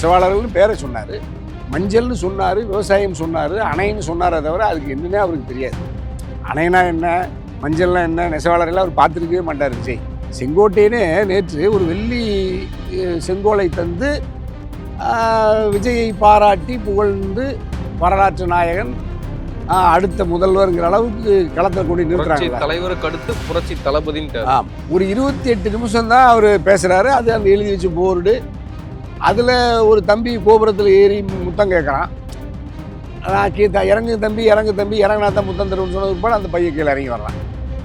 நெசவாளர்கள்னு பேரை சொன்னார், மஞ்சள்னு சொன்னார், விவசாயம் சொன்னார், அணைன்னு சொன்னாரே தவிர அதுக்கு என்னன்னே அவருக்கு தெரியாது. அணைனா என்ன, மஞ்சள்னா என்ன, நெசவாளர்கள்லாம் அவர் பார்த்துருக்கவே மாட்டார் விஜய். செங்கோட்டையனே நேற்று ஒரு வெள்ளி செங்கோலை தந்து விஜயை பாராட்டி புகழ்ந்து வரலாற்று நாயகன் அடுத்த முதல்வர்ங்கிற அளவுக்கு களத்தில் கொண்டு நிறுத்துறாங்க. தலைவருக்கு அடுத்து புரட்சி தளபதின்னு. ஒரு 28 நிமிஷம் தான் அவர் பேசுகிறாரு. அது அந்த எழுதி வச்ச போர்டு. அதில் ஒரு தம்பி கோபுரத்தில் ஏறி முத்தம் கேட்குறான். இறங்கு தம்பி இறங்கினா தான் முத்தம் தரும்னு சொன்னது போல அந்த பையன் கீழே இறங்கி வர்றான்.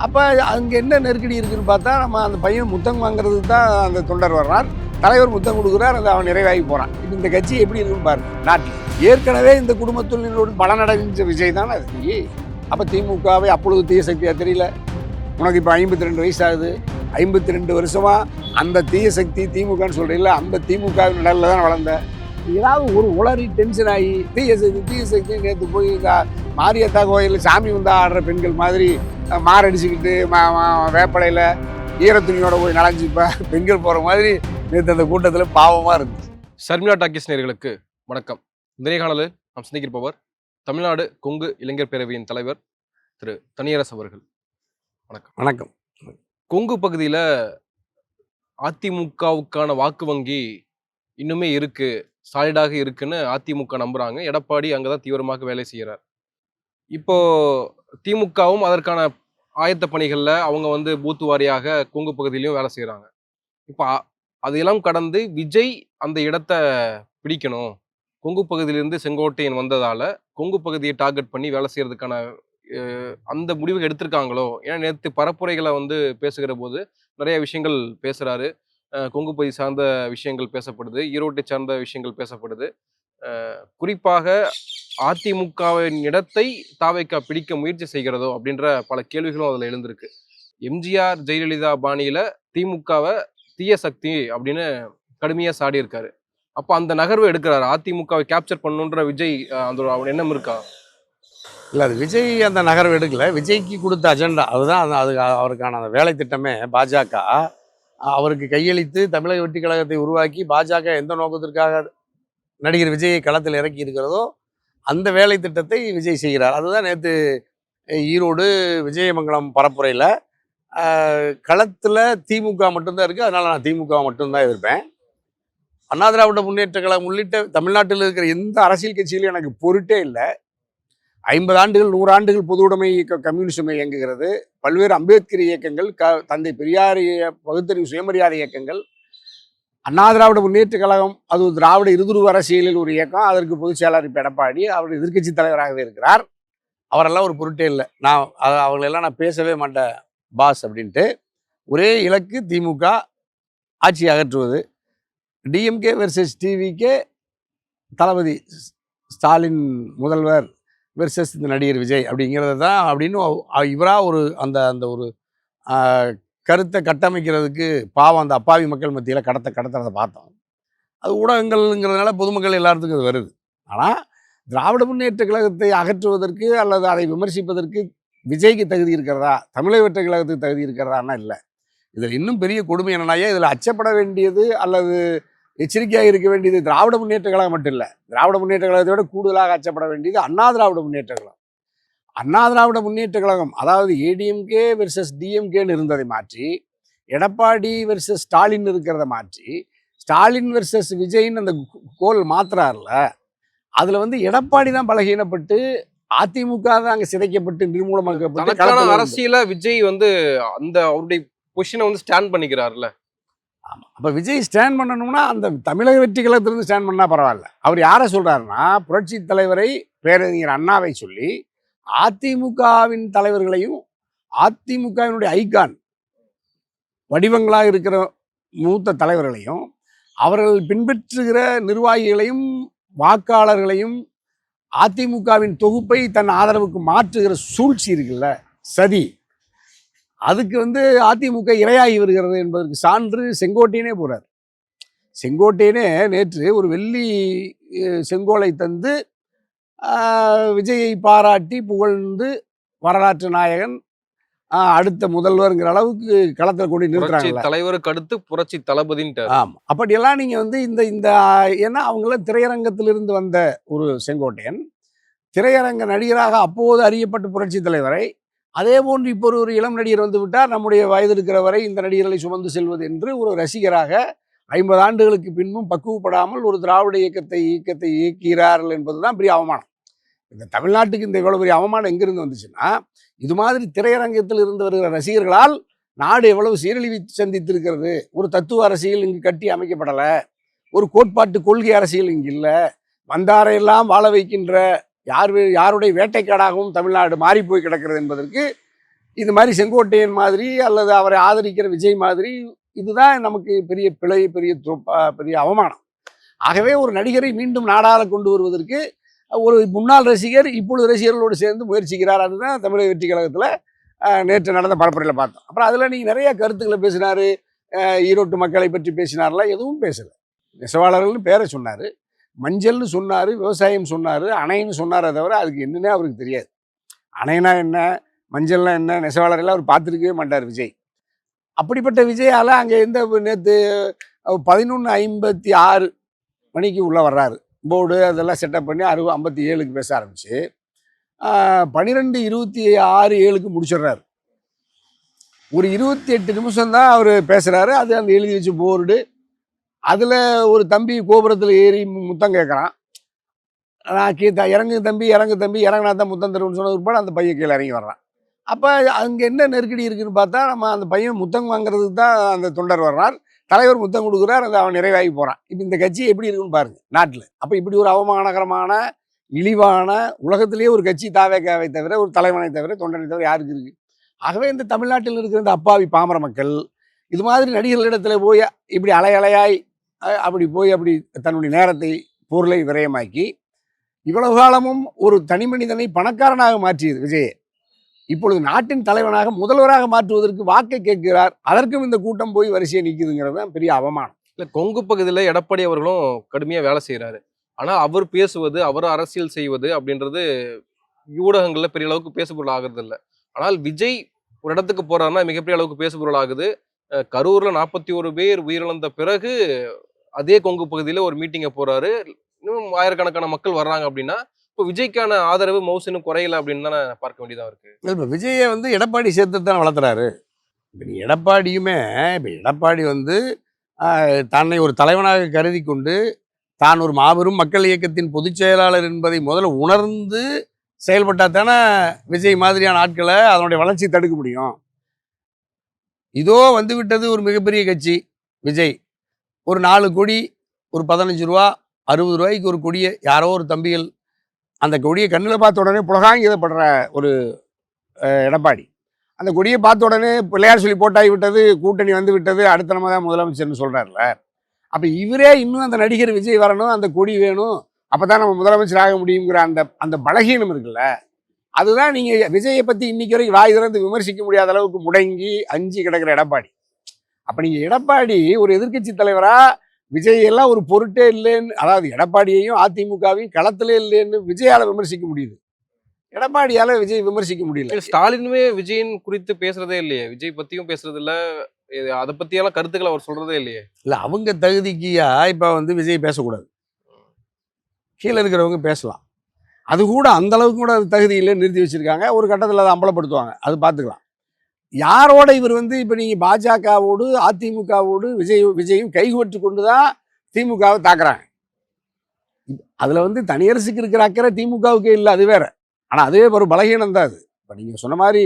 அப்போ அங்கே என்ன நெருக்கடி இருக்குதுன்னு பார்த்தா, நம்ம அந்த பையன் முத்தம் வாங்குறதுக்கு தான் அந்த தொண்டர் வர்றார். தலைவர் முத்தம் கொடுக்குறார், அது அவன் நிறைவாகி போகிறான். இப்போ இந்த கட்சி எப்படி இருக்குன்னு பாருங்க. நாட்டில் ஏற்கனவே இந்த குடும்பத்தொழிலோடு பலனடைஞ்ச விஜய் தானே அது. அப்போ திமுகவை அப்பொழுது தீய சக்தியாக தெரியல. உனக்கு இப்போ 52 வயசு ஆகுது. 52 வருஷமாக அந்த தீய சக்தி திமுகன்னு சொல்கிறீங்களா, அந்த திமுக நிழலில் தான் வளர்ந்த. ஏதாவது ஒரு உளறி டென்ஷன் ஆகி தீய சக்தி நேற்று போய் மாரியத்தா கோயிலில் சாமி வந்தா ஆடுற பெண்கள் மாதிரி மாரடிச்சுக்கிட்டு வேப்பலையில் ஈரத்துணியோட போய் நனைஞ்சிப்ப பெண்கள் போகிற மாதிரி நேற்று அந்த கூட்டத்தில் பாவமாக இருந்துச்சு. ஷர்மிளா டாக்கீஸ் நேயர்களுக்கு வணக்கம். இந்த நேர்காணலில் நாம் சிந்திக்கிருப்பவர் தமிழ்நாடு கொங்கு இளைஞர் பேரவையின் தலைவர் திரு தனியரசு அவர்கள். வணக்கம். வணக்கம். கொங்கு பகுதியில் அதிமுகவுக்கான வாக்கு வங்கி இன்னுமே இருக்கு, சாலிடாக இருக்குன்னு அதிமுக நம்புறாங்க. எடப்பாடி அங்கதான் தீவிரமாக வேலை செய்கிறார். இப்போ திமுகவும் அதற்கான ஆயத்த பணிகள்ல அவங்க பூத்து வாரியாக கொங்கு பகுதியிலையும் வேலை செய்யறாங்க. இப்போ அதையெல்லாம் கடந்து விஜய் அந்த இடத்த பிடிக்கணும், கொங்கு பகுதியிலிருந்து செங்கோட்டையன் வந்ததால கொங்கு பகுதியை டார்கெட் பண்ணி வேலை செய்யறதுக்கான அந்த முடிவு எடுத்திருக்காங்களோ? ஏன்னா நேற்று பரப்புரைகளை பேசுகிற போது நிறைய விஷயங்கள் பேசுறாரு. கொங்கு பகுதி சார்ந்த விஷயங்கள் பேசப்படுது, ஈரோட்டை சார்ந்த விஷயங்கள் பேசப்படுது. குறிப்பாக அதிமுகவின் இடத்தை தாவேகா பிடிக்க முயற்சி செய்கிறதோ அப்படின்ற பல கேள்விகளும் அதுல எழுந்திருக்கு. எம்ஜிஆர் ஜெயலலிதா பாணியில திமுகவை தீய சக்தி அப்படின்னு கடுமையா சாடி இருக்காரு. அப்போ அந்த நகர்வை எடுக்கிறாரு, அதிமுகவை கேப்சர் பண்ணணுன்ற விஜய் அந்த எண்ணம் இருக்கா? இல்லை, அது விஜய் அந்த நகர்வு எடுக்கல. விஜய்க்கு கொடுத்த அஜெண்டா அதுதான். அது அவருக்கான அந்த வேலை திட்டமே. பாஜக அவருக்கு கையளித்து தமிழக வெற்றி கழகத்தை உருவாக்கி பாஜக எந்த நோக்கத்திற்காக நடிகர் விஜயை களத்தில் இறக்கி இருக்கிறதோ அந்த வேலை திட்டத்தை விஜய் செய்கிறார். அதுதான் நேற்று ஈரோடு விஜயமங்கலம் பரப்புரையில் களத்தில் திமுக மட்டும்தான் இருக்குது, அதனால் நான் திமுக மட்டும்தான் எதிர்ப்பேன். அண்ணா திராவிட முன்னேற்ற கழகம் உள்ளிட்ட தமிழ்நாட்டில் இருக்கிற எந்த அரசியல் கட்சியிலும் எனக்கு பொருட்டே இல்லை. 50 ஆண்டுகள் 100 ஆண்டுகள் பொது உடைமை இயக்கம் கம்யூனிசம் இயங்குகிறது. பல்வேறு அம்பேத்கர் இயக்கங்கள், தந்தை பெரியார் பகுத்தறிவு சுயமரியாதை இயக்கங்கள், அண்ணா திராவிட முன்னேற்ற கழகம் அது திராவிட இருதுருவ அரசியலில் ஒரு இயக்கம். அதற்கு பொதுச் செயலாளர் இப்போ எடப்பாடி, அவர் எதிர்கட்சி தலைவராகவே இருக்கிறார். அவரெல்லாம் ஒரு பொருட்டே இல்லை. அவங்களெல்லாம் நான் பேசவே மாட்டேன் பாஸ் அப்படின்ட்டு. ஒரே இலக்கு திமுக ஆட்சி அகற்றுவது. டிஎம்கே வெர்சஸ் டிவிகே, தளபதி ஸ்டாலின் முதல்வர் வெர்சஸ் இந்த நடிகர் விஜய் அப்படிங்கிறது தான். அப்படின்னு இவராக ஒரு அந்த ஒரு கருத்தை கட்டமைக்கிறதுக்கு பாவம் அந்த அப்பாவி மக்கள் மத்தியில் கடத்துறதை பார்த்தோம். அது ஊடகங்கள்ங்கிறதுனால பொதுமக்கள் எல்லாத்துக்கும் அது வருது. ஆனால் திராவிட முன்னேற்ற கழகத்தை அகற்றுவதற்கு அல்லது அதை விமர்சிப்பதற்கு விஜய்க்கு தகுதி இருக்கிறதா, தமிழக வெற்றி கழகத்துக்கு தகுதி இருக்கிறதான்னா இல்லை. இதில் இன்னும் பெரிய கொடுமை என்னன்னாயே, இதில் அச்சப்பட வேண்டியது அல்லது எச்சரிக்கையாக இருக்க வேண்டியது திராவிட முன்னேற்ற கழகம் மட்டும் இல்லை. திராவிட முன்னேற்ற கழகத்தை விட கூடுதலாக அச்சப்பட வேண்டியது அண்ணா திராவிட முன்னேற்ற கழகம். அண்ணா திராவிட முன்னேற்ற கழகம் அதாவது ஏடிஎம்கே வெர்சஸ் டிஎம்கேன்னு இருந்ததை மாற்றி எடப்பாடி வெர்சஸ் ஸ்டாலின் இருக்கிறத மாற்றி ஸ்டாலின் வெர்சஸ் விஜய்ன்னு அந்த கோல் மாத்திரார்ல, அதில் எடப்பாடி தான் பலகீனப்பட்டு அதிமுக தான் அங்கே சிதைக்கப்பட்டு நிர்மூலமாக்கப்பட்டு அரசியல விஜய் அந்த அவருடைய பொசிஷனை ஸ்டாண்ட் பண்ணிக்கிறார்ல. ஆமாம், அப்போ விஜய் ஸ்டாண்ட் பண்ணணும்னா அந்த தமிழக வெற்றி கழகத்திலிருந்து ஸ்டாண்ட் பண்ணால் பரவாயில்ல. அவர் யாரை சொல்கிறாருன்னா, புரட்சி தலைவரை பேரறிஞர் அண்ணாவை சொல்லி அதிமுகவின் தலைவர்களையும் அதிமுகவினுடைய ஐகான் வடிவங்களாக இருக்கிற மூத்த தலைவர்களையும் அவர்கள் பின்பற்றுகிற நிர்வாகிகளையும் வாக்காளர்களையும் அதிமுகவின் தொகுப்பை தன் ஆதரவுக்கு மாற்றுகிற சூழ்ச்சி இருக்குல்ல, சதி, அதுக்கு அதிமுக இரையாகி வருகிறது என்பதற்கு சான்று செங்கோட்டையனே போகிறார். செங்கோட்டையனே நேற்று ஒரு வெள்ளி செங்கோலை தந்து விஜயை பாராட்டி புகழ்ந்து வரலாற்று நாயகன் அடுத்த முதல்வருங்கிற அளவுக்கு களத்தில் கொண்டு புரட்சி நிறுத்துறாங்கல்ல. தலைவருக்கு அடுத்து புரட்சி தளபதின்ட்டாரு. ஆமாம். அப்படியெல்லாம் நீங்கள் வந்து இந்த இந்த ஏன்னா அவங்களாம் திரையரங்கத்திலிருந்து வந்த ஒரு செங்கோட்டையன், திரையரங்க நடிகராக அப்போது அறியப்பட்ட புரட்சி தலைவரை, அதே போன்று இப்போ ஒரு இளம் நடிகர் வந்து விட்டார், நம்முடைய வயது இருக்கிற வரை இந்த நடிகர்களை சுமந்து செல்வது என்று ஒரு ரசிகராக 50 ஆண்டுகளுக்கு பின்பும் பக்குவப்படாமல் ஒரு திராவிட இயக்கத்தை இயக்கிறார்கள் என்பதுதான் பெரிய அவமானம். இந்த தமிழ்நாட்டுக்கு இந்த இவ்வளவு பெரிய அவமானம் எங்கிருந்து வந்துச்சுன்னா, இது மாதிரி திரையரங்கத்தில் இருந்து வருகிற ரசிகர்களால் நாடு எவ்வளவு சீரழிவு சந்தித்திருக்கிறது. ஒரு தத்துவ அரசியல் இங்கு கட்டி அமைக்கப்படலை, ஒரு கோட்பாட்டு கொள்கை அரசியல் இங்கு இல்லை, வந்தாரையெல்லாம் வாழ வைக்கின்ற யாருடைய வேட்டைக்காடாகவும் தமிழ்நாடு மாறி போய் கிடக்கிறது என்பதற்கு இது மாதிரி செங்கோட்டையன் மாதிரி அல்லது அவரை ஆதரிக்கிற விஜய் மாதிரி இதுதான் நமக்கு பெரிய பிழை, பெரிய அவமானம். ஆகவே ஒரு நடிகரை மீண்டும் நாடாள கொண்டு வருவதற்கு ஒரு முன்னாள் ரசிகர் இப்பொழுது ரசிகர்களோடு சேர்ந்து முயற்சிக்கிறார். அதுதான் தமிழக வெற்றி கழகத்தில் நேற்று நடந்த பரப்புரையில் பார்த்தோம். அப்புறம் அதில் நீங்கள் நிறைய கருத்துக்களை பேசினார். ஈரோட்டு மக்களை பற்றி பேசினார்லாம், எதுவும் பேசலை. நெசவாளர்கள்னு பேரை சொன்னார், மஞ்சள்னு சொன்னார், விவசாயம் சொன்னார், அணைன்னு சொன்னாரே தவிர அதுக்கு என்னன்னே அவருக்கு தெரியாது. அணைனா என்ன, மஞ்சள்னா என்ன, நெசவாளரெல்லாம் அவர் பார்த்துருக்கவே மாட்டார் விஜய். அப்படிப்பட்ட விஜயால் அங்கே நேற்று 11:56 மணிக்கு உள்ளே வர்றாரு. போர்டு அதெல்லாம் செட்டப் பண்ணி 57க்கு பேச ஆரம்பிச்சு 12:26 முடிச்சிடுறாரு. ஒரு 28 நிமிஷம் தான் அவர் பேசுகிறாரு. அது அந்த எழுதி வச்ச போர்டு. அதில் ஒரு தம்பி கோபுரத்தில் ஏறி முத்தம் கேட்குறான். நான் இறங்கு தம்பி இறங்கினா தான் முத்தம் தருவோம்னு சொன்ன பிற்பாடு அந்த பையன் கீழே இறங்கி வர்றான். அப்போ அங்கே என்ன நெருக்கடி இருக்குதுன்னு பார்த்தா, நம்ம அந்த பையன் முத்தம் வாங்குறதுக்கு தான் அந்த தொண்டர் வர்றார். தலைவர் முத்தம் கொடுக்குறார், அந்த அவன் நிறைவாகி போகிறான். இப்போ இந்த கட்சி எப்படி இருக்குன்னு பாருங்கள் நாட்டில். அப்போ இப்படி ஒரு அவமானகரமான இழிவான உலகத்திலேயே ஒரு கட்சி தாவேக்காவை தவிர, ஒரு தலைவனை தவிர, தொண்டனை தவிர யாருக்கு இருக்குது? ஆகவே இந்த தமிழ்நாட்டில் இருக்கிற இந்த அப்பாவி பாமர மக்கள் இது மாதிரி நடிகர்களிடத்தில் போய் இப்படி அலையாய் அப்படி தன்னுடைய நேரத்தை பொருளை விரயமாக்கி இவ்வளவு காலமும் ஒரு தனி மனிதனை பணக்காரனாக மாற்றியது விஜய். இப்பொழுது நாட்டின் தலைவனாக முதல்வராக மாற்றுவதற்கு வாக்கை கேட்கிறார். அதற்கும் இந்த கூட்டம் போய் வரிசையை நிற்குதுங்கிறது தான் பெரிய அவமானம். இல்லை, கொங்கு பகுதியில் எடப்பாடி அவர்களும் கடுமையாக வேலை செய்கிறாரு. ஆனால் அவர் பேசுவது, அவர் அரசியல் செய்வது அப்படின்றது ஊடகங்களில் பெரிய அளவுக்கு பேசுபொருள் ஆகுறது இல்லை. ஆனால் விஜய் ஒரு இடத்துக்கு போறாருன்னா மிகப்பெரிய அளவுக்கு பேசுபொருள் ஆகுது. கரூர்ல 41 பேர் உயிரிழந்த பிறகு அதே கொங்கு பகுதியில் ஒரு மீட்டிங்கை போறாரு. இன்னும் ஆயிரக்கணக்கான மக்கள் வர்றாங்க அப்படின்னா இப்போ விஜய்க்கான ஆதரவு மவுசனும் குறையல அப்படின்னு தானே பார்க்க வேண்டியதா இருக்கு. இப்போ விஜயை வந்து எடப்பாடி சேர்த்து தானே வளர்த்துறாரு. இப்போ நீ எடப்பாடியுமே இப்போ எடப்பாடி வந்து தன்னை ஒரு தலைவனாக கருதி கொண்டு தான் ஒரு மாபெரும் மக்கள் இயக்கத்தின் பொதுச் செயலாளர் என்பதை முதல்ல உணர்ந்து செயல்பட்டால் தானே விஜய் மாதிரியான ஆட்களை அதனுடைய வளர்ச்சி தடுக்க முடியும். இதோ வந்து விட்டது ஒரு மிகப்பெரிய கட்சி விஜய். ஒரு 4 கோடி, ஒரு 15 ரூபா, 60 ரூபாய்க்கு ஒரு கொடியை யாரோ ஒரு தம்பிகள் அந்த கொடியை கண்ணில் பார்த்த உடனே புலகாங்கிதப்படுற ஒரு எடப்பாடி அந்த கொடியை பார்த்த உடனே பிள்ளையார் சொல்லி போட்டாகி விட்டது, கூட்டணி வந்து விட்டது, அடுத்த நம்ம தான் முதலமைச்சர்னு சொல்கிறார்ல. அப்போ இவரே இன்னும் அந்த நடிகர் விஜய் வரணும், அந்த கொடி வேணும், அப்போ தான் நம்ம முதலமைச்சர் ஆக முடியுங்கிற அந்த பலகீனம் இருக்குல்ல, அதுதான் நீங்கள் விஜயை பற்றி இன்னைக்கு வரைக்கும் வாய் திறந்து விமர்சிக்க முடியாத அளவுக்கு முடங்கி அஞ்சு கிடக்கிற எடப்பாடி. அப்போ நீங்கள் எடப்பாடி ஒரு எதிர்க்கட்சி தலைவராக விஜயெல்லாம் ஒரு பொருட்டே இல்லைன்னு, அதாவது எடப்பாடியையும் அதிமுகவையும் களத்திலே இல்லைன்னு விஜயால விமர்சிக்க முடியுது, எடப்பாடியால விஜய் விமர்சிக்க முடியல. ஸ்டாலினுமே விஜயின் குறித்து பேசுறதே இல்லையே, விஜய் பத்தியும் பேசுறது இல்ல, அதை பத்தியெல்லாம் கருத்துக்களை அவர் சொல்றதே இல்லையே. இல்ல அவங்க தகுதிக்கியா இப்ப வந்து விஜய் பேசக்கூடாது, கீழே இருக்கிறவங்க பேசலாம், அது கூட அந்த அளவுக்கு கூட அது தகுதி இல்லைன்னு நிறுத்தி வச்சிருக்காங்க. ஒரு கட்டத்தில் அதை அம்பலப்படுத்துவாங்க, அது பார்த்துக்கலாம். யாரோட இவர் வந்து இப்போ நீங்கள் பாஜகவோடு அதிமுகவோடு விஜயும் கைகோற்று கொண்டு தான் திமுகவை தாக்குறாங்க. அதில் வந்து தனியரசுக்கு இருக்கிற அக்கறை திமுகவுக்கே இல்லை, அது வேற. ஆனால் அதுவே ஒரு பலகீனம் தான் அது. இப்போ நீங்கள் சொன்ன மாதிரி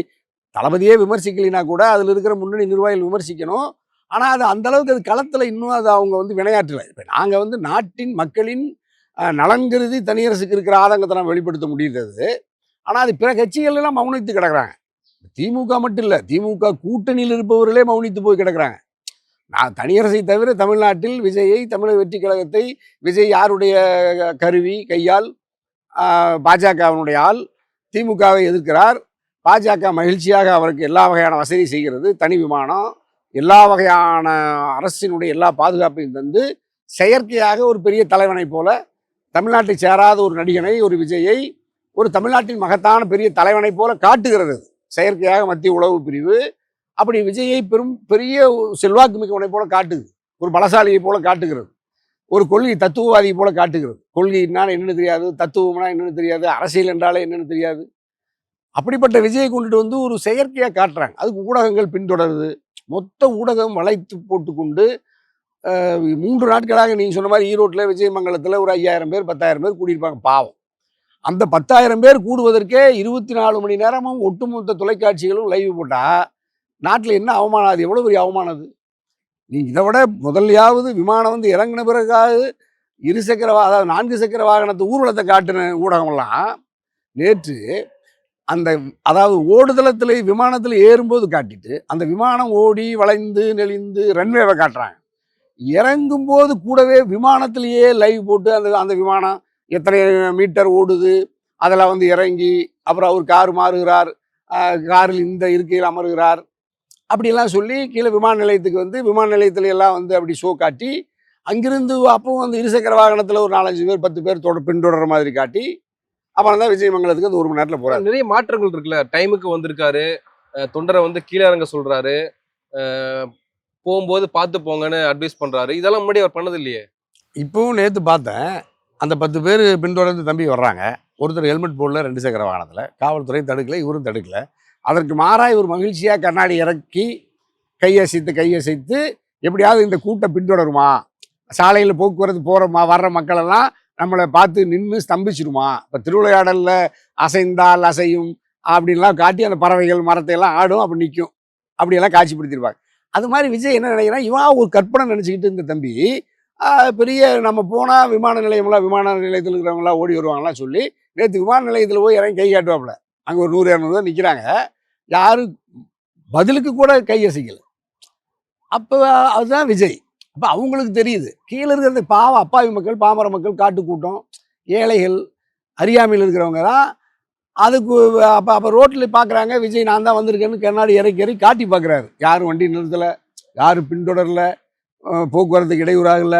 தளபதியே விமர்சிக்கலைன்னா கூட அதில் இருக்கிற முன்னணி நிர்வாகிகள் விமர்சிக்கணும். ஆனால் அது அந்த அளவுக்கு அது களத்தில் இன்னும் அது அவங்க வந்து வினையாற்றலை. இப்போ நாங்கள் வந்து நாட்டின் மக்களின் நலன் கருதி தனியரசுக்கு இருக்கிற ஆதங்கத்தை நம்ம வெளிப்படுத்த முடியுது. ஆனால் அது பிற கட்சிகள் எல்லாம் மௌனித்து கிடக்குறாங்க. திமுக மட்டும் இல்லை, திமுக கூட்டணியில் இருப்பவர்களே மௌனித்து போய் கிடக்குறாங்க. நான் தனியரசை தவிர தமிழ்நாட்டில் விஜயை, தமிழக வெற்றி கழகத்தை, விஜய் யாருடைய கருவி கையால், பாஜகவினுடைய ஆள், திமுகவை எதிர்க்கிறார். பாஜக மகிழ்ச்சியாக அவருக்கு எல்லா வகையான வசதி செய்கிறது, தனி விமானம், எல்லா வகையான அரசினுடைய எல்லா பாதுகாப்பையும் தந்து செயற்கையாக ஒரு பெரிய தலைவனை போல தமிழ்நாட்டை சேராத ஒரு நடிகனை, ஒரு விஜயை ஒரு தமிழ்நாட்டின் மகத்தான பெரிய தலைவனை போல காட்டுகிறது. செயற்கையாக மத்திய உளவு பிரிவு அப்படி விஜயை பெரிய செல்வாக்கு மிக்கவனை போல காட்டுது, ஒரு பலசாலியை போல காட்டுகிறது, ஒரு கொள்கை தத்துவவாதியை போல காட்டுகிறது. கொள்கைன்னா என்னன்னு தெரியாது, தத்துவம்னா என்னன்னு தெரியாது, அரசியல் என்றாலே என்னன்னு தெரியாது. அப்படிப்பட்ட விஜயை கொண்டுட்டு வந்து ஒரு செயற்கையா காட்டுறாங்க. அதுக்கு ஊடகங்கள் பின்தொடருது. மொத்த ஊடகம் வளைத்து போட்டுக்கொண்டு 3 நாட்களாக நீங்க சொன்ன மாதிரி ஈரோட்டில் விஜயமங்கலத்தில் ஒரு 5000 பேர் 10,000 பேர் கூடியிருப்பாங்க. பாவம், அந்த 10,000 பேர் கூடுவதற்கே 24 மணி நேரமும் ஒட்டுமொத்த தொலைக்காட்சிகளும் லைவ் போட்டா நாட்டில் என்ன அவமானம்? அது எவ்வளோ பெரிய அவமானம் அது. நீங்க இதை விட முதல்லையாவது விமானம் வந்து இறங்கின பிறகாவது அதாவது 4 சக்கர வாகனத்தை ஊர்வலத்தை காட்டின ஊடகமெல்லாம் நேற்று அந்த அதாவது ஓடுதளத்தில் விமானத்தில் ஏறும்போது காட்டிட்டு அந்த விமானம் ஓடி வளைந்து நெளிந்து ரன்வேவை காட்டுறாங்க. இறங்கும் போது கூடவே விமானத்திலேயே லைவ் போட்டு அந்த விமானம் எத்தனை மீட்டர் ஓடுது, அதில் வந்து இறங்கி அப்புறம் அவர் கார் மாறுகிறார், காரில் இந்த இருக்கையில் அமர்கிறார், அப்படியெல்லாம் சொல்லி கீழே விமான நிலையத்துக்கு வந்து விமான நிலையத்துல எல்லாம் வந்து அப்படி ஷோ காட்டி அங்கிருந்து அப்பவும் வந்து இருசக்கர வாகனத்தில் ஒரு 4-5 பேர் 10 பேர் பின்தொடர்ற மாதிரி காட்டி அப்புறம் தான் விஜயமங்கலத்துக்கு அந்த 1 மணி நேரத்தில் போகிறார். நிறைய மாற்றங்கள் இருக்குல்ல. டைமுக்கு வந்திருக்காரு, தொண்டரை வந்து கீழே இறங்க சொல்றாரு, போகும்போது பார்த்து போங்கன்னு அட்வைஸ் பண்றாரு. இதெல்லாம் முன்னாடி அவர் பண்ணது இல்லையே. இப்போவும் நேற்று பார்த்தேன், அந்த 10 பேர் பின்தொடர்ந்து தம்பி வர்றாங்க. ஒருத்தர் ஹெல்மெட் போடல 2 சக்கர வாகனத்தில், காவல்துறை தடுக்கல, இவரும் தடுக்கல. அதற்கு மாறாக இவர் மகிழ்ச்சியாக கண்ணாடி இறக்கி கையசைத்து எப்படியாவது இந்த கூட்டம் பின்தொடருமா, சாலையில் போக்குவரத்து போகிறோமா வர்ற மக்களெல்லாம் நம்மளை பார்த்து நின்று ஸ்தம்பிச்சிருமா, இப்போ திருவிளையாடலில் அசைந்தால் அசையும் அப்படின்லாம் காட்டி அந்த பறவைகள் மரத்தை எல்லாம் ஆடும், அப்படி நிற்கும், அப்படியெல்லாம் காட்சிப்படுத்தியிருப்பாங்க. அது மாதிரி விஜய் என்ன நினைக்கிறான், இவன் ஒரு கற்பனை நினச்சிக்கிட்டு இந்த தம்பி பெரிய நம்ம போனால் விமான நிலையத்தில் இருக்கிறவங்களாம் ஓடி வருவாங்கலாம் சொல்லி நேற்று விமான நிலையத்தில் போய் இறங்கி கை காட்டுவாப்புல. அங்கே ஒரு 100-200 தான் நிற்கிறாங்க, யாரும் பதிலுக்கு கூட கையசைக்கல. அப்போ அதுதான் விஜய். அப்போ அவங்களுக்கு தெரியுது கீழே இருக்கிறது பாவம் அப்பாவி மக்கள், பாமர மக்கள், காட்டு கூட்டம், ஏழைகள், அறியாமையில் இருக்கிறவங்க தான் அதுக்கு. அப்போ ரோட்டில் பார்க்குறாங்க விஜய் நான் தான் வந்திருக்கேன்னு கண்ணாடி இறக்கி காட்டி பார்க்குறாரு. யாரும் வண்டி நிறுத்தலை, யாரும் பின்தொடரல, போக்குவரத்துக்கு இடையூறாகல.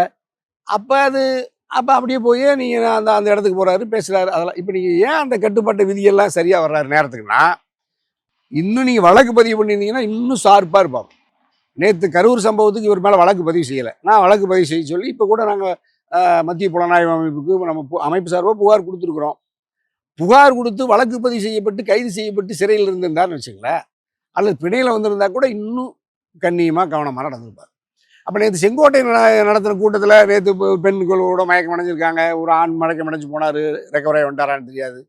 அப்போ அப்படியே போய் நீங்கள் அந்த இடத்துக்கு போகிறாரு, பேசுகிறாரு. அதெல்லாம் இப்போ நீங்கள் ஏன் அந்த கட்டுப்பாட்டு விதியெல்லாம் சரியாக வர்றாரு நேரத்துக்குன்னா, இன்னும் நீங்கள் வழக்கு பதிவு பண்ணியிருந்தீங்கன்னா இன்னும் ஷார்ப்பாக இருப்பாங்க. நேற்று கரூர் சம்பவத்துக்கு இவர் மேலே வழக்கு பதிவு செய்யலை, நான் வழக்கு பதிவு செய்ய சொல்லி இப்போ கூட நாங்கள் மத்திய புலனாய்வு அமைப்புக்கு நம்ம அமைப்பு சார்பாக புகார் கொடுத்துருக்குறோம். புகார் கொடுத்து வழக்கு பதிவு செய்யப்பட்டு கைது செய்யப்பட்டு சிறையில் இருந்திருந்தார்னு வச்சுங்களேன், அல்லது பிணையில் வந்திருந்தா கூட இன்னும் கண்ணியமாக கவனமாக நடந்திருப்பார். அப்போ நேற்று செங்கோட்டை நடத்துகிற கூட்டத்தில் நேற்று பெண்களோட மயக்கம் அடைஞ்சிருக்காங்க, ஒரு ஆண் மயக்கம் அடைஞ்சு போனார், ரெக்கவராகி வந்துட்டாரான்னு தெரியாது.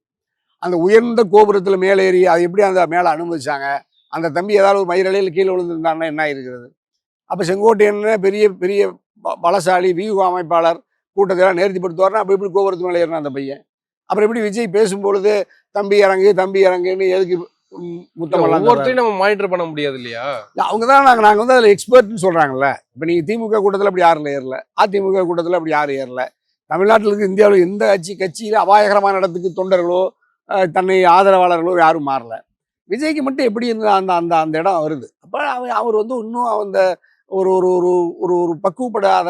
அந்த உயர்ந்த கோபுரத்தில் மேலே ஏறி அது எப்படி அந்த மேலே அனுமதிச்சாங்க, அந்த தம்பி ஏதாவது ஒரு மயிரலையில் கீழே விழுந்திருந்தாருன்னா என்ன இருக்கிறது? அப்போ செங்கோட்டையன் பெரிய பெரிய பலசாலி வியூக அமைப்பாளர், கூட்டத்தெல்லாம் நேர்த்திப்படுத்துவார்னா அப்போ எப்படி கோபுரத்து மேலே ஏறினா அந்த பையன்? அப்புறம் எப்படி விஜய் பேசும்பொழுது தம்பி இறங்குன்னு எதுக்கு முத்தமெல்லாம்? ஒவ்வொருத்தையும் நம்ம மானிட்டர் பண்ண முடியாது இல்லையா? அவங்க தான் நாங்கள் வந்து அதில் எக்ஸ்பர்ட்னு சொல்கிறாங்கல்ல. இப்போ நீங்கள் திமுக கூட்டத்தில் அப்படி யாரும் ஏறல, அதிமுக கூட்டத்தில் அப்படி யாரும் ஏறல. தமிழ்நாட்டில் இருக்க இந்தியாவில் எந்த கட்சியில் அபாயகரமான இடத்துக்கு தொண்டர்களோ தன்னை ஆதரவாளர்களோ யாரும் மாறல. விஜய்க்கு மட்டும் எப்படி இருந்த அந்த இடம் வருது. அப்போ அவர் வந்து இன்னும் அந்த ஒரு ஒரு ஒரு ஒரு பக்குவப்படாத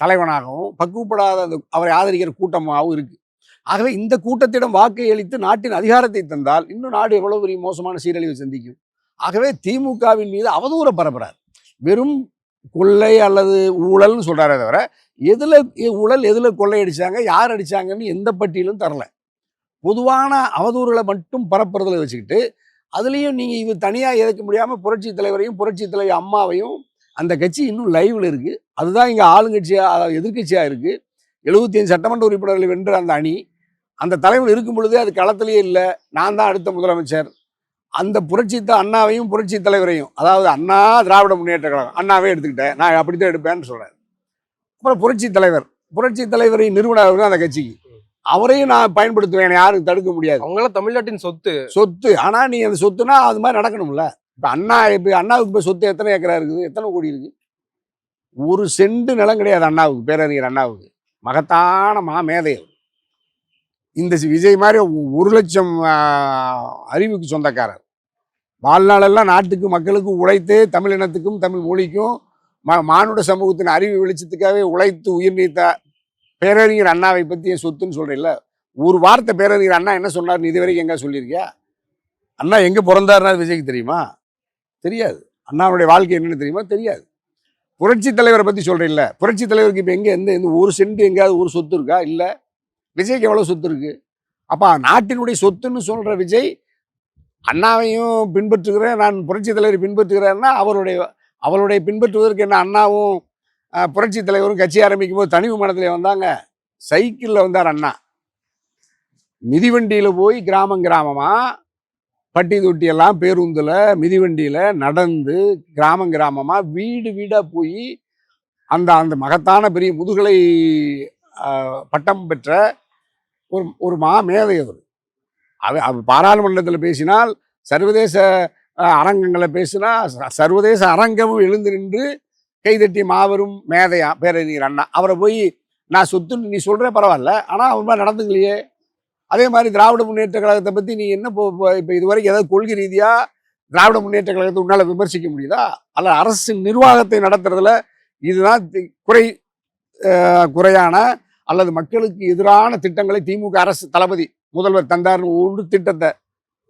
தலைவனாகவும் பக்குவப்படாத அந்த அவரை ஆதரிக்கிற கூட்டமாகவும் இருக்குது. ஆகவே இந்த கூட்டத்திடம் வாக்கை அளித்து நாட்டின் அதிகாரத்தை தந்தால் இன்னும் நாடு எவ்வளவு பெரிய மோசமான சீரழிவை சந்திக்கும். ஆகவே திமுகவின் மீது அவதூற பரப்புறார். வெறும் கொள்ளை அல்லது ஊழல்னு சொல்றாரே தவிர எதுல ஊழல் எதுல கொள்ளை அடிச்சாங்க, யார் அடிச்சாங்கன்னு எந்த பட்டியலும் தரல. பொதுவான அவதூறுகளை மட்டும் பரப்புறதுல வச்சுக்கிட்டு அதுலேயும் நீங்கள் இது தனியாக எதிர்க்க முடியாமல் புரட்சி தலைவரையும் புரட்சி தலைவர் அம்மாவையும், அந்த கட்சி இன்னும் லைவில் இருக்குது. அதுதான் இங்கே ஆளுங்கட்சியாக எதிர்கட்சியாக இருக்குது. 75 சட்டமன்ற உறுப்பினர்களை வென்ற அந்த அணி, அந்த தலைவர் இருக்கும் பொழுதே அது களத்திலேயே இல்லை, நான் தான் அடுத்த முதலமைச்சர். அந்த அண்ணாவையும் புரட்சி தலைவரையும், அதாவது அண்ணா திராவிட முன்னேற்ற கழகம் அண்ணாவே எடுத்துக்கிட்டேன், நான் அப்படித்தான் எடுப்பேன்னு சொல்கிறேன். அப்புறம் புரட்சி தலைவரை நிறுவனர் அந்த கட்சிக்கு, அவரையும் நான் பயன்படுத்துவேன், யாரும் தடுக்க முடியாது. அவங்களாம் தமிழ்நாட்டின் சொத்து. ஆனால் நீ அந்த சொத்துனா அது மாதிரி நடக்கணும்ல. இப்போ அண்ணாவுக்கு இப்போ சொத்து எத்தனை ஏக்கரா இருக்குது, எத்தனை கோடி இருக்கு? 1 சென்ட் நிலம் கிடையாது அண்ணாவுக்கு, பேரறிஞர் அண்ணாவுக்கு. மகத்தான மேதை. இந்த விஜய் மாதிரி 1 லட்சம் அறிவுக்கு சொந்தக்காரர். வாழ்நாளெல்லாம் நாட்டுக்கு மக்களுக்கு உழைத்து தமிழ் இனத்துக்கும் தமிழ் மொழிக்கும் மானுட சமூகத்தின் அறிவு வெளிச்சத்துக்காகவே உழைத்து உயிர் நீத்த பேரறிஞர் அண்ணாவை பற்றி சொத்துன்னு சொல்கிறீல்ல, ஒரு வார்த்தை பேரறிஞர் அண்ணா என்ன சொன்னார்னு இது வரைக்கும் எங்கே சொல்லியிருக்கியா? அண்ணா எங்கே பிறந்தாருன்னா விஜய்க்கு தெரியுமா? தெரியாது. அண்ணாவுடைய வாழ்க்கை என்னன்னு தெரியுமா? தெரியாது. புரட்சி தலைவரை பற்றி சொல்கிறீல்ல, புரட்சி தலைவருக்கு இப்போ எந்த ஒரு சென்ட் எங்கேயாவது ஒரு சொத்து இருக்கா? இல்லை. விஜய்க்கு எவ்வளோ சொத்து இருக்குது? அப்போ நாட்டினுடைய சொத்துன்னு சொல்கிற விஜய் அண்ணாவையும் பின்பற்றுகிறேன், நான் புரட்சி தலைவரை பின்பற்றுகிறேன்னா அவருடைய பின்பற்றுவதற்கு என்ன? அண்ணாவும் புரட்சி தலைவரும் கட்சி ஆரம்பிக்கும் போது தனி விமானத்தில் வந்தாங்க, சைக்கிளில் வந்தார் அண்ணா. மிதிவண்டியில் போய் கிராமமாக பட்டி தொட்டியெல்லாம் பேருந்தில் மிதிவண்டியில் நடந்து கிராமமாக வீடு வீடாக போய் அந்த மகத்தான பெரிய முதுகலை பட்டம் பெற்ற ஒரு மேதை அவர் பாராளுமன்றத்தில் பேசினால், சர்வதேச அரங்கங்களை பேசினா சர்வதேச அரங்கமும் எழுந்து நின்று கைதட்டி மாபெரும் மேதையா பேரறிஞர் அண்ணா. அவரை போய் நான் சொத்துன்னு நீ சொல்கிற பரவாயில்ல, ஆனால் அவர் மாதிரி நடந்துக்கலையே. அதே மாதிரி திராவிட முன்னேற்ற கழகத்தை பற்றி நீ என்ன இப்போ இதுவரைக்கும் ஏதாவது கொள்கை ரீதியாக திராவிட முன்னேற்ற கழகத்தை உன்னால் விமர்சிக்க முடியுதா? அல்ல அரசு நிர்வாகத்தை நடத்துறதுல இதுதான் குறையான அல்லது மக்களுக்கு எதிரான திட்டங்களை திமுக அரசு தளபதி முதல்வர் தந்தார்னு ஒன்று திட்டத்தை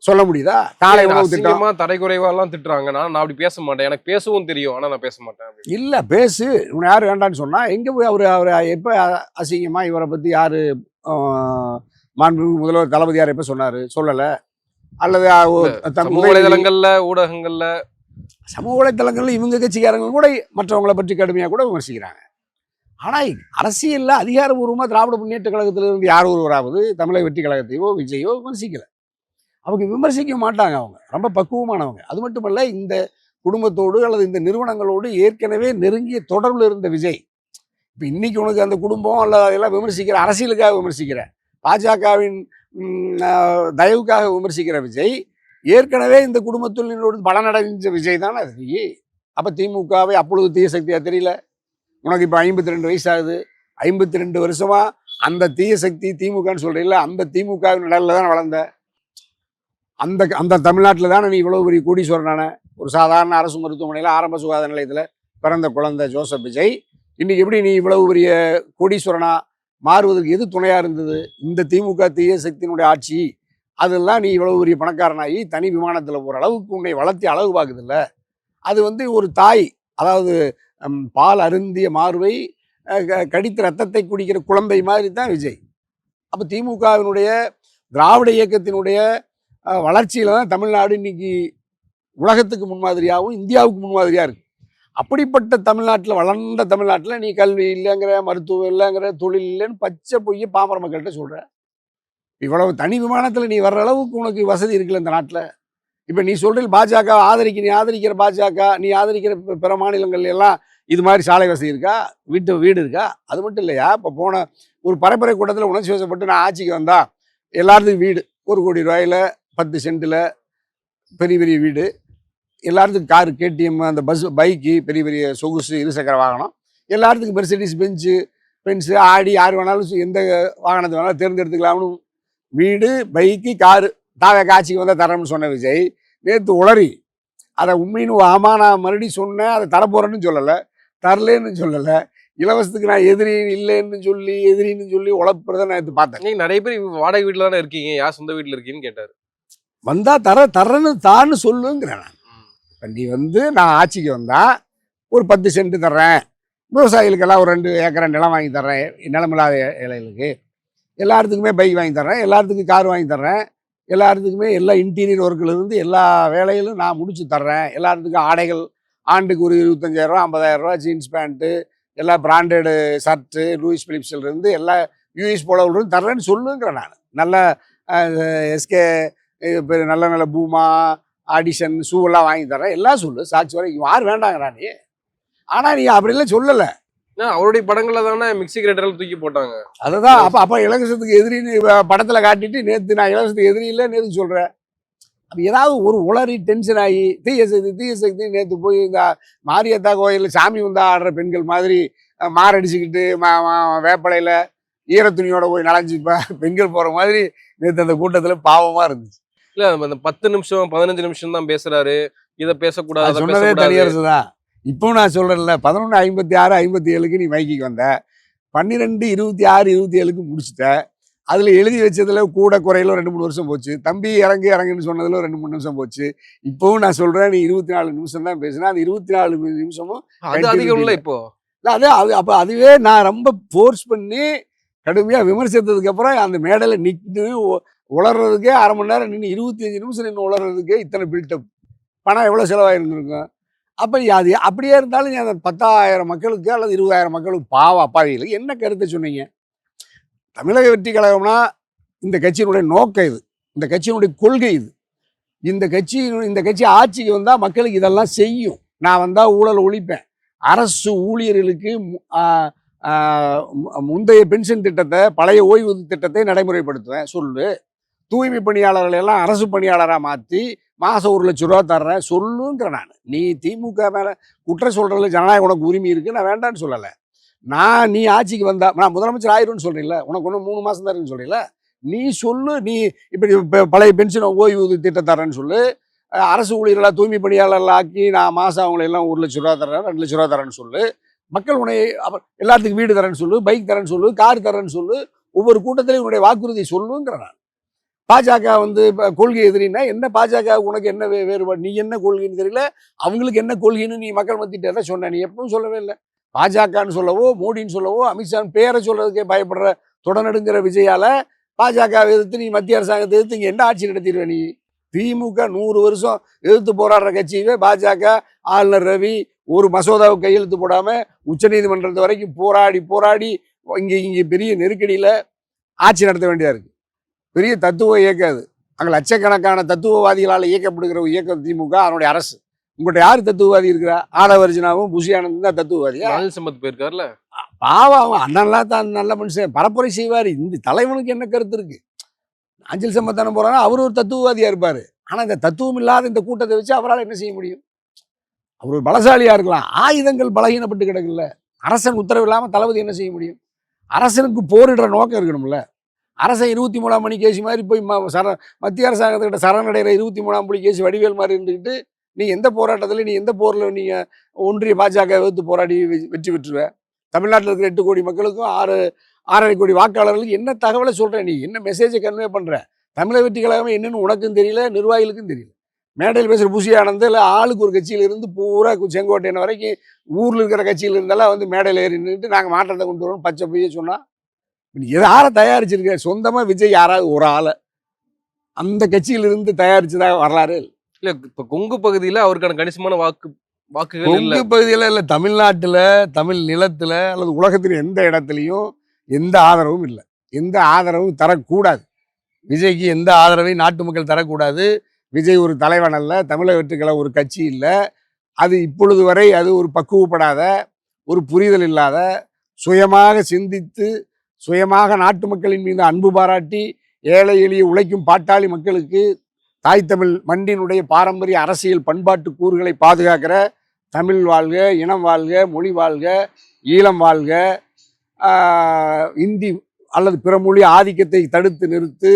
சொல்ல முடியுதா? காலை உணவு திட்டம் தரைக்குறைவாலாம் திட்டுறாங்க. நான் அப்படி பேச மாட்டேன், எனக்கு பேசவும் தெரியும், ஆனா நான் பேச மாட்டேன். இல்ல பேசு, இவனை யாரு வேண்டான்னு சொன்னா? எங்க போய் அவரை எப்ப அசிங்கமா இவரை பத்தி யாரு மாண்புமிகு முதல்வர் தளபதியார் எப்ப சொன்னாரு? சொல்லல. அல்லது சமூக வலைதளங்கள்ல ஊடகங்கள்ல சமூக வலைதளங்கள்ல இவங்க கட்சிக்காரங்க கூட மற்றவங்களை பற்றி கடுமையா கூட விமர்சிக்கிறாங்க. ஆனா அரசியல்ல அதிகாரபூர்வமா திராவிட முன்னேற்ற கழகத்திலிருந்து யார் ஒருவராவது தமிழக வெற்றி கழகத்தையோ விஜயோ விமர்சிக்கல. அவங்க விமர்சிக்க மாட்டாங்க. அவங்க ரொம்ப பக்குவமானவங்க. அது மட்டுமல்ல, இந்த குடும்பத்தோடு அல்லது இந்த நிறுவனங்களோடு ஏற்கனவே நெருங்கிய தொடர்பில் இருந்த விஜய் இப்போ இன்னைக்கு உனக்கு அந்த குடும்பம் அல்லது அதெல்லாம் விமர்சிக்கிற, அரசியலுக்காக விமர்சிக்கிற, பாஜகவின் தயவுக்காக விமர்சிக்கிற விஜய் ஏற்கனவே இந்த குடும்பத்தில் பலனடைஞ்ச விஜய் தானே அது. நீ அப்போ திமுகவை அப்பொழுது தீய சக்தியா தெரியல? உனக்கு இப்போ 52 வயசு ஆகுது. 52 வருஷமா அந்த தீய சக்தி திமுகன்னு சொல்றீங்களா, அந்த திமுகவின் நிழலில் தான் வளர்ந்த. அந்த தமிழ்நாட்டில் தானே நீ இவ்வளோ பெரிய கோடீஸ்வரனான ஒரு சாதாரண அரசு மருத்துவமனையில் ஆரம்ப சுகாதார நிலையத்தில் பிறந்த குழந்தை ஜோசப் விஜய் இன்னைக்கு எப்படி நீ இவ்வளவு பெரிய கோடீஸ்வரனா மாறுவதற்கு எது துணையா இருந்தது? இந்த திமுக தீய சக்தியினுடைய ஆட்சி. அதெல்லாம் நீ இவ்வளவு பெரிய பணக்காரனாகி தனி விமானத்தில் போகிற அளவுக்கு உன்னை வளர்த்தி அழகு பார்க்குதில்ல. அது ஒரு தாய், அதாவது பால் அருந்திய மார்பை கடித்த ரத்தத்தை குடிக்கிற குழந்தை மாதிரி தான் விஜய். அப்போ திமுகவினுடைய திராவிட இயக்கத்தினுடைய வளர்ச்சியில தான் தமிழ்நாடு இன்னைக்கு உலகத்துக்கு முன்மாதிரியாகவும் இந்தியாவுக்கு முன்மாதிரியாக இருக்கு. அப்படிப்பட்ட தமிழ்நாட்டில், வளர்ந்த தமிழ்நாட்டில் நீ கல்வி இல்லைங்கிற, மருத்துவம் இல்லைங்கிற, தொழில் இல்லைன்னு பச்சை பொய்ய பாமர மக்கள்கிட்ட சொல்கிற. இவ்வளவு தனி விமானத்தில் நீ வர்ற அளவுக்கு உனக்கு வசதி இருக்குல்ல இந்த நாட்டில். இப்போ நீ சொல்கிற பாஜக நீ ஆதரிக்கிற பாஜக, நீ ஆதரிக்கிற பிற மாநிலங்கள்ல எல்லாம் இது மாதிரி சாலை வசதி இருக்கா? வீடு இருக்கா? அது மட்டும் இல்லையா? இப்போ போன ஒரு பரப்புரை கூட்டத்தில் உணர்ச்சி வசப்பட்டு நான் ஆட்சிக்கு வந்தா எல்லாத்துக்கும் வீடு, 1 கோடி ரூபாயில் 10 சென்ட்டில் பெரிய பெரிய வீடு, எல்லாத்துக்கும் காரு, கேடிஎம், அந்த பைக்கு, பெரிய பெரிய சொகுசு இருசக்கர வாகனம், எல்லாத்துக்கும் மெர்சிடிஸ் பென்ஸு ஆடி, யார் வேணாலும் எந்த வாகனத்தை வேணாலும் தேர்ந்தெடுத்துக்கலாம்னு வீடு, பைக்கு, காரு ஆட்சிக்கு வந்தால் தரேன்னு சொன்ன விஜய் நேற்று உளறி அதை உண்மைன்னு ஆமா நான் மறுபடியும் சொன்னேன், அதை தரப்போறேன்னு சொல்லலை, தரலன்னு சொல்லலை, இலவசத்துக்கு நான் எதிரின்னு சொல்லி உழப்புறதை நான் எடுத்து பார்த்தேன். நீங்க நிறைய பேர் வாடகை வீட்டில் தானே இருக்கீங்க, யார் சொந்த வீட்டில் இருக்கீங்கன்னு கேட்டார். வந்தா தரேன்னு தான்னு சொல்லுங்கிறேன் நான். இப்போ நீ நான் ஆட்சிக்கு வந்தா ஒரு 10 சென்ட் தர்றேன், விவசாயிகளுக்கெல்லாம் ஒரு 2 ஏக்கரை நிலம் வாங்கி தர்றேன், நிலமில்லாத ஏழைகளுக்கு எல்லாத்துக்குமே பைக் வாங்கி தர்றேன், எல்லாத்துக்கும் கார் வாங்கி தர்றேன், எல்லாத்துக்குமே எல்லா இன்டீரியர் ஒர்க்கிலிருந்து எல்லா வேலையிலும் நான் முடிச்சு தர்றேன், எல்லாத்துக்கும் ஆடைகள் ஆண்டுக்கு ஒரு 25,000 ரூபா 50,000 ரூபா ஜீன்ஸ் பேண்ட்டு, எல்லா பிராண்டடு ஷர்ட்டு, லூயிஸ் பிலிப்ஸ்லேருந்து எல்லா யூஎஸ் போலவிலிருந்து தர்றேன்னு சொல்லுங்கிறேன் நான். நல்ல எஸ்கே நல்ல பூமா ஆடிஷன் ஷூவெல்லாம் வாங்கி தர்றேன், எல்லாம் சொல்லு, சாட்சி வரைக்கும் யார் வேண்டாங்கிறா நீ. ஆனால் நீ அப்படிலாம் சொல்லலை. அவருடைய படங்கள்ல தானே மிக்சி கிரைண்டர் தூக்கி போட்டாங்க. அதுதான் அப்போ இலவசத்துக்கு எதிரின்னு படத்தில் காட்டிட்டு நேற்று நான் இலவசத்துக்கு எதிரி இல்லை நேற்று சொல்கிறேன். அப்போ ஏதாவது ஒரு உளறி டென்ஷன் ஆகி தீய சக்தி நேற்று போய் இந்த மாரியத்தா கோயிலில் சாமி வந்தா ஆடுற பெண்கள் மாதிரி மாரடிச்சுக்கிட்டு வேப்பலையில் ஈரத்துணியோட போய் நனைஞ்சு பெண்கள் போகிற மாதிரி நேற்று அந்த கூட்டத்தில் பாவமாக இருந்துச்சு. இல்லை, அந்த 10 நிமிஷம் 15 நிமிஷம் தான் பேசுறாரு, இதை பேசக்கூடாது சொன்னதே தனியரசு தான். இப்போ நான் சொல்கிறேன்ல, 11:56 57க்கு நீ மைக்கிக்கு வந்த, 12:26 27க்கு முடிச்சுட்ட. அதில் எழுதி வச்சதுல கூட குறையில 2-3 வருஷம் போச்சு. தம்பி இறங்குன்னு சொன்னதுல 2-3 நிமிஷம் போச்சு. இப்பவும் நான் சொல்றேன், நீ 24 நிமிஷம் தான் பேசுனா, அந்த 24 நிமிஷமும் அது அதிகம் இல்ல இப்போ. இல்ல அது அப்ப அதுவே நான் ரொம்ப ஃபோர்ஸ் பண்ணி கடுமையா விமர்சித்ததுக்கு அப்புறம் அந்த மேடையில நின்று உளறதுக்கே 1/2 மணி நேரம் நின்று 25 நிமிஷம் நின்று உளறதுக்கே இத்தனை பில்டப். பணம் எவ்வளவு செலவாயிருந்திருக்கும். அப்ப அது அப்படியே இருந்தாலும் நீ அந்த 10,000 மக்களுக்கு அல்லது 20,000 மக்களுக்கு அப்பாவிகளுக்கு என்ன கருத்தை சொன்னீங்க? தமிழக வெற்றி கழகம்னா இந்த கட்சியினுடைய நோக்கம் இது, இந்த கட்சியினுடைய கொள்கை இது. இந்த கட்சி ஆட்சிக்கு வந்தா மக்களுக்கு இதெல்லாம் செய்யும். நான் வந்தா ஊழல் ஒழிப்பேன், அரசு ஊழியர்களுக்கு முந்தைய பென்ஷன் திட்டத்தை, பழைய ஓய்வு திட்டத்தை நடைமுறைப்படுத்துவேன் சொல்லு. தூய்மை பணியாளர்கள் எல்லாம் அரசு பணியாளராக மாற்றி மாதம் 1 லட்சம் ரூபா தர்றேன் சொல்லுங்கிற நான். நீ திமுக மேலே குற்றம் சொல்கிறதுல ஜனநாயக உனக்கு உரிமை இருக்குது, நான் வேண்டான்னு சொல்லலை. நீ ஆட்சிக்கு வந்தா நான் முதலமைச்சர் ஆயிரும்னு சொல்கிறீங்களா, உனக்கு ஒன்று 3 மாதம் தான் இருக்குன்னு சொல்கிறீங்களா, நீ சொல்லு. நீ இப்படி பழைய பென்ஷன் ஓய்வு திட்டம் தரேன்னு சொல்லு. அரசு ஊழியர்களாக தூய்மை பணியாளர்கள் ஆக்கி நான் மாதம் அவங்களை எல்லாம் 1 லட்ச ரூபா தரேன், 2 லட்ச ரூபா தரேன்னு சொல்லு. மக்கள் உன்னை எல்லாத்துக்கும் வீடு தரேன்னு சொல்லு, பைக் தரேன்னு சொல்லு, கார் தரேன்னு சொல்லு. ஒவ்வொரு கூட்டத்திலையும் உன்னுடைய வாக்குறுதி சொல்லுங்கிற நான். பாஜக இப்போ கொள்கை எதிரின்னா என்ன? பாஜக உனக்கு என்ன வேறுபாடு? நீ என்ன கொள்கைன்னு தெரியல, அவங்களுக்கு என்ன கொள்கைன்னு நீ மக்கள் மத்திட்டு தான் சொன்ன. நீ எப்பவும் சொல்லவே இல்லை. பாஜகன்னு சொல்லவோ, மோடின்னு சொல்லவோ, அமித்ஷான்னு பேரை சொல்றதுக்கே பயப்படுற தொடநடுங்கிற விஜயால பாஜக எதிர்த்து நீ மத்திய அரசாங்கத்தை எதிர்த்து இங்கே என்ன ஆட்சி நடத்திடுவ நீ? திமுக 100 வருஷம் எதிர்த்து போராடுற கட்சியவே பாஜக ஆளுநர் ரவி ஒரு மசோதாவை கையெழுத்து போடாம உச்சநீதிமன்றத்து வரைக்கும் போராடி இங்கே பெரிய நெருக்கடியில ஆட்சி நடத்த வேண்டியதா இருக்கு. பெரிய தத்துவ இயக்கம் அது. அங்கே லட்சக்கணக்கான தத்துவவாதிகளால் இயக்கப்படுகிற இயக்கம் திமுக, அதனுடைய அரசு. உங்கள்கிட்ட யார் தத்துவவாதி இருக்கிறா? ஆடவர்ஜனாவும் புஷி ஆனந்தும் தான் தத்துவவாதியா? அனில் சம்பத் போயிருக்காருல, பாவம் அவன் அண்ணன்லாம் தான் நல்ல மனுஷன், பரப்புரை செய்வார். இந்த தலைவனுக்கு என்ன கருத்து இருக்கு? அஞ்சல் சம்பத்தானம் போறானா அவர் ஒரு தத்துவவாதியா இருப்பாரு. ஆனா இந்த தத்துவம் இல்லாத இந்த கூட்டத்தை வச்சு அவரால் என்ன செய்ய முடியும்? அவர் ஒரு பலசாலியா இருக்கலாம், ஆயுதங்கள் பலகீனப்பட்டு கிடக்குல்ல. அரசன் உத்தரவு இல்லாமல் தளபதி என்ன செய்ய முடியும்? அரசனுக்கு போரிடுற நோக்கம் இருக்கணும்ல. அரசன் 23ஆம் மணி கேசி மாதிரி போய் மத்திய அரசாங்கத்துக்கிட்ட சரணடைகிற 23ஆம் புலி கேசி வடிவேல் மாதிரி இருந்துக்கிட்டு நீ எந்த போராட்டத்தில், நீ எந்த போரில் நீங்கள் ஒன்றிய பாஜக எதிர்த்து போராடி வெற்றி பெற்றுவ? தமிழ்நாட்டில் இருக்கிற 8 கோடி மக்களுக்கும் 6.5 கோடி வாக்காளர்களுக்கு என்ன தகவலை சொல்கிற? நீ என்ன மெசேஜை கன்வே பண்ணுற? தமிழக வெற்றி கழகம் என்னன்னு உனக்கும் தெரியல, நிர்வாகிகளுக்கும் தெரியல. மேடையில் பேசுகிற புஷி ஆனந்து இல்லை ஆளுக்கு ஒரு கட்சியிலிருந்து பூரா செங்கோட்டையன் வரைக்கும் ஊரில் இருக்கிற கட்சியில் இருந்தாலும் வந்து மேடையில் ஏறி நின்றுட்டு நாங்கள் மாற்றத்தை கொண்டு வரோம் பச்சை பொய்ய சொன்னால் யாரை தயாரிச்சிருக்க? சொந்தமாக விஜய் யாராவது ஒரு ஆளை அந்த கட்சியிலிருந்து தயாரிச்சதாக வரலாறு இல்ல. இப்ப கொங்கு பகுதியில அவருக்கான கணிசமான வாக்குகள் இல்ல. கொங்கு பகுதியில் இல்லை, தமிழ்நாட்டில், தமிழ் நிலத்தில் அல்லது உலகத்தில் எந்த இடத்துலையும் எந்த ஆதரவும் இல்லை. எந்த ஆதரவும் தரக்கூடாது. விஜய்க்கு எந்த ஆதரவையும் நாட்டு மக்கள் தரக்கூடாது. விஜய் ஒரு தலைவன் அல்ல, தமிழக வெற்றி கழகம் ஒரு கட்சி இல்லை. அது இப்பொழுது வரை அது ஒரு பக்குவப்படாத, ஒரு புரிதல் இல்லாத, சுயமாக சிந்தித்து சுயமாக நாட்டு மக்களின் மீது அன்பு பாராட்டி ஏழை எளிய உழைக்கும் பாட்டாளி மக்களுக்கு தாய் தமிழ் மண்ணினுடைய பாரம்பரிய அரசியல் பண்பாட்டு கூறுகளை பாதுகாக்கிற தமிழ் வாழ்க, இனம் வாழ்க, மொழி வாழ்க, ஈழம் வாழ்க, இந்தி அல்லது பிற மொழி ஆதிக்கத்தை தடுத்து நிறுத்து,